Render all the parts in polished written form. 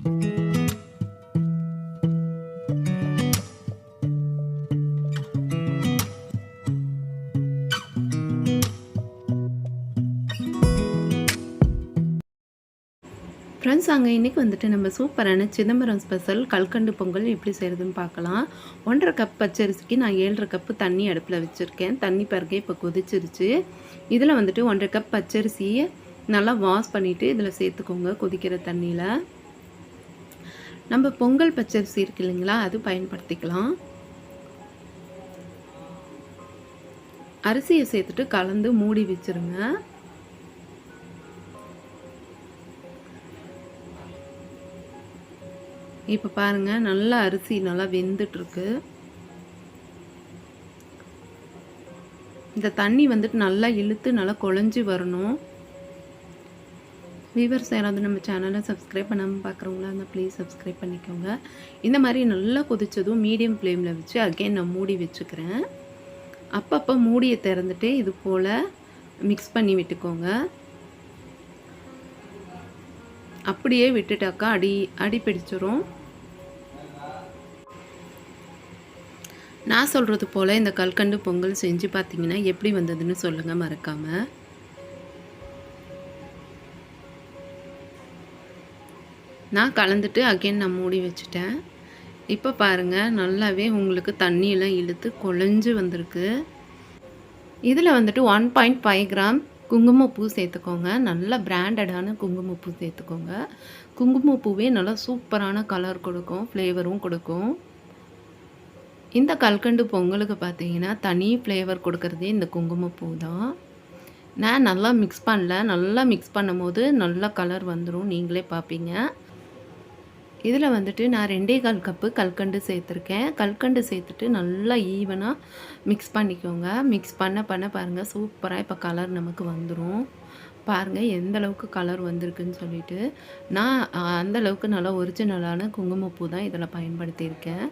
Friends, அங்கே இன்றைக்கி வந்துட்டு நம்ம சூப்பரான சிதம்பரம் ஸ்பெஷல் கல்கண்டு பொங்கல் எப்படி செய்கிறதுன்னு பார்க்கலாம். 1.5 கப் பச்சரிசிக்கு நான் 7.5 கப்பு தண்ணி அடுப்பில் வச்சுருக்கேன். தண்ணி பாருங்க இப்போ கொதிச்சிருச்சு. இதில் வந்துட்டு 1.5 கப் பச்சரிசியை நல்லா வாஷ் பண்ணிவிட்டு இதில் சேர்த்துக்கோங்க. கொதிக்கிற தண்ணியில் நம்ம பொங்கல் பச்சரிசி இருக்கு இல்லைங்களா, அது பயன்படுத்திக்கலாம். அரிசியை சேர்த்துட்டு கலந்து மூடி வச்சுருங்க. இப்போ பாருங்கள், நல்லா அரிசி நல்லா வெந்துட்டுருக்கு. இந்த தண்ணி வந்துட்டு நல்லா இழுத்து நல்லா குழஞ்சி வரணும். வியூவர்ஸ் யாராவது நம்ம சேனலை சப்ஸ்கிரைப் பண்ணாமல் பார்க்குறவங்களா இருந்தால் ப்ளீஸ் சப்ஸ்கிரைப் பண்ணிக்கோங்க. இந்த மாதிரி நல்லா கொதித்ததும் மீடியம் ஃப்ளேமில் வச்சு அகைன் நான் மூடி வச்சுக்கிறேன். அப்பப்போ மூடியை திறந்துட்டு இது போல் மிக்ஸ் பண்ணி விட்டுக்கோங்க. அப்படியே விட்டுட்டாக்கா அடி பிடிச்சிரும். நான் சொல்கிறது போல் இந்த கல்கண்டு பொங்கல் செஞ்சு பார்த்தீங்கன்னா எப்படி வந்ததுன்னு சொல்லுங்கள் மறக்காமல். நான் கலந்துட்டு அகைன் நான் மூடி வச்சுட்டேன். இப்போ பாருங்கள், நல்லாவே உங்களுக்கு தண்ணியெல்லாம் இழுத்து குழஞ்சு வந்திருக்கு. இதில் வந்துட்டு 1.5 கிராம் குங்குமப்பூ சேர்த்துக்கோங்க. நல்ல பிராண்டடான குங்குமப்பூ சேர்த்துக்கோங்க. குங்குமப்பூவே நல்லா சூப்பரான கலர் கொடுக்கும், ஃப்ளேவரும் கொடுக்கும். இந்த கல்கண்டு பொங்கலுக்கு பார்த்தீங்கன்னா தனி ஃப்ளேவர் கொடுக்குறதே இந்த குங்குமப்பூ தான். நான் நல்லா மிக்ஸ் பண்ணல. நல்லா மிக்ஸ் பண்ணும்போது நல்லா கலர் வந்துடும், நீங்களே பார்ப்பீங்க. இதில் வந்துட்டு நான் 2.25 கப்பு கல்கண்டு சேர்த்துருக்கேன். கல்கண்டு சேர்த்துட்டு நல்லா ஈவனாக மிக்ஸ் பண்ணிக்கோங்க. மிக்ஸ் பண்ண பாருங்கள், சூப்பராக இப்போ கலர் நமக்கு வந்துடும். பாருங்கள் எந்த அளவுக்கு கலர் வந்திருக்குன்னு சொல்லிட்டு. நான் அந்தளவுக்கு நல்லா ஒரிஜினலான குங்குமப்பூ தான் இதில் பயன்படுத்தியிருக்கேன்.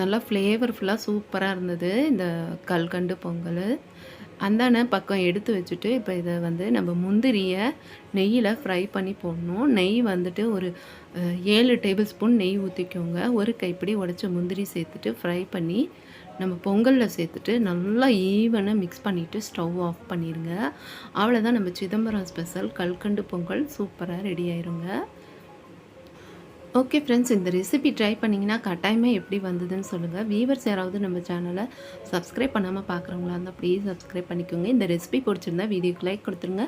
நல்லா ஃப்ளேவர்ஃபுல்லாக சூப்பராக இருந்தது இந்த கல்கண்டு பொங்கல். அந்தான பக்கம் எடுத்து வச்சுட்டு இப்போ இதை வந்து நம்ம முந்திரியை நெய்யில் ஃப்ரை பண்ணி போடணும். நெய் வந்துட்டு ஒரு 7 டேபிள் ஸ்பூன் நெய் ஊற்றிக்கோங்க. ஒரு கைப்பிடி உடச்ச முந்திரி சேர்த்துட்டு ஃப்ரை பண்ணி நம்ம பொங்கலில் சேர்த்துட்டு நல்லா ஈவனாக மிக்ஸ் பண்ணிவிட்டு ஸ்டவ் ஆஃப் பண்ணிடுங்க. அவ்வளோதான், நம்ம சிதம்பரம் ஸ்பெஷல் கல்கண்டு பொங்கல் சூப்பராக ரெடி ஆயிருங்க. ஓகே ஃப்ரெண்ட்ஸ், இந்த ரெசிபி ட்ரை பண்ணிங்கன்னா கட்டாயமாக எப்படி வந்ததுன்னு சொல்லுங்கள். வியூவர்ஸ் யாராவது நம்ம சேனலை சப்ஸ்கிரைப் பண்ணாமல் பார்க்குறவங்களா இருந்தால் ப்ளீஸ் சப்ஸ்கிரைப் பண்ணிக்கோங்க. இந்த ரெசிபி பிடிச்சிருந்தா வீடியோக்கு லைக் கொடுத்துருங்க.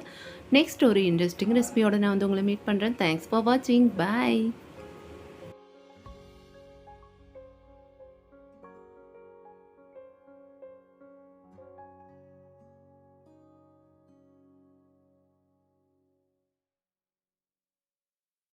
நெக்ஸ்ட் ஒரு இன்ட்ரெஸ்டிங் ரெசிபியோட நான் வந்து உங்களை மீட் பண்ணுறேன். தேங்க்ஸ் ஃபார் வாட்சிங். பாய்.